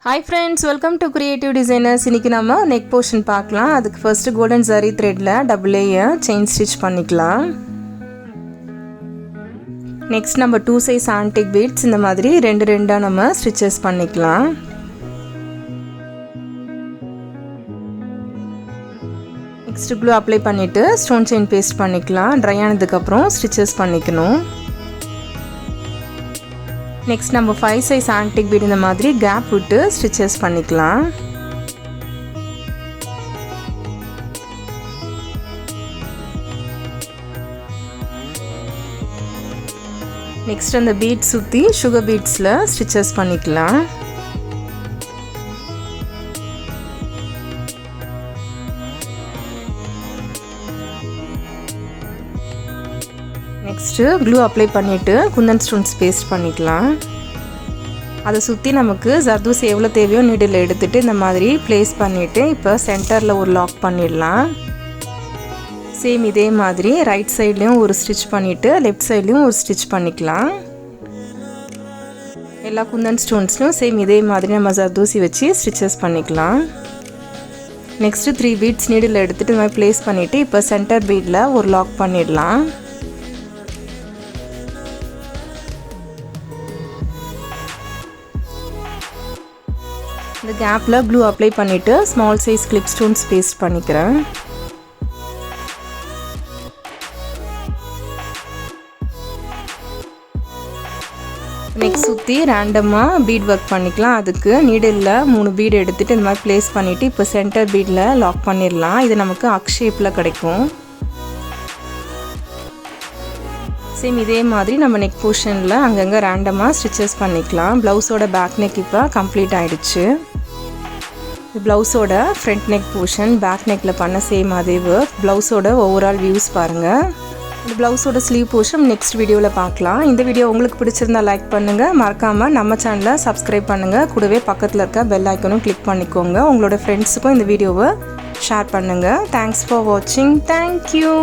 Hi friends, welcome to Creative Designers. இன்னைக்கு நம்ம neck portion பார்க்கலாம். அதுக்கு first golden zari threadல double layer chain stitch பண்ணிக்கலாம். Next நம்ம 2 size antique beads இந்த மாதிரி ரெண்டு ரெண்டா நம்ம stitches பண்ணிக்கலாம். Next glue apply பண்ணிட்டு stone chain paste பண்ணிக்கலாம். dry ஆனதுக்கு அப்புறம் stitches பண்ணிக்கணும். Next நம்ம 5 size antique bead இந்த மாதிரி gap விட்டு stitches பண்ணிக்கலாம். Next அந்த bead சுத்தி sugar beadsல stitches பண்ணிக்கலாம். Next glue apply பண்ணிட்டு குந்தன் stones paste பண்ணிக்கலாம். அதை சுத்தி நமக்கு ஜர்தோசி எவ்வளவு தேவையோ நீடில் எடுத்துட்டு இந்த மாதிரி place பண்ணிட்டு இப்போ சென்டர்ல ஒரு லாக் பண்ணிடலாம். சேம் இதே மாதிரி ரைட் சைடுலயும் ஒரு ஸ்டிட்ச் பண்ணிட்டு லெஃப்ட் சைடுலயும் ஒரு ஸ்டிட்ச் பண்ணிக்கலாம். எல்லா குந்தன் ஸ்டோன்ஸ்லயும் சேம் இதே மாதிரி நம்ம ஜர்தோசி வச்சு ஸ்டிச்சஸ் பண்ணிக்கலாம். நெக்ஸ்ட் 3 பீட்ஸ் நீடில் எடுத்துட்டு இந்த மாதிரி place பண்ணிட்டு இப்போ சென்டர் பீட்ல ஒரு லாக் பண்ணிடலாம். இந்த கேப்ல glue apply பண்ணிட்டு small size clip stones paste பண்ணிக்கிறேன். நெக்ஸ்ட் சுத்தி ரேண்டமா bead work பண்ணிக்கலாம். அதுக்கு நீடில்ல 3 bead எடுத்துட்டு இந்த மாதிரி place பண்ணிட்டு இப்போ சென்டர் beadல லாக் பண்ணிரலாம். இது நமக்கு arc shapeல கிடைக்கும். சேம் இதே மாதிரி நம்ம neck portionல அங்கங்க ரேண்டமா stitches பண்ணிக்கலாம். ப்ளவுஸோட back neck இப்போ கம்ப்ளீட் ஆயிடுச்சு. ப்ளவுஸோட front neck portion back neckல பண்ண சேம் அதே work. ப்ளவுஸோட ஓவரால் வியூஸ் பாருங்க. இந்த ப்ளவுஸோட ஸ்லீவ் போர்ஷன் நெக்ஸ்ட் வீடியோல பார்க்கலாம். இந்த வீடியோ உங்களுக்கு பிடிச்சிருந்தா லைக் பண்ணுங்க, மறக்காம நம்ம சேனலை சப்ஸ்கிரைப் பண்ணுங்க. கூடவே பக்கத்துல இருக்க பெல் ஐகானும் கிளிக் பண்ணிக்கோங்க. உங்களோட ஃப்ரெண்ட்ஸுக்கும் இந்த வீடியோவை ஷேர் பண்ணுங்க. Thanks for watching. Thank you.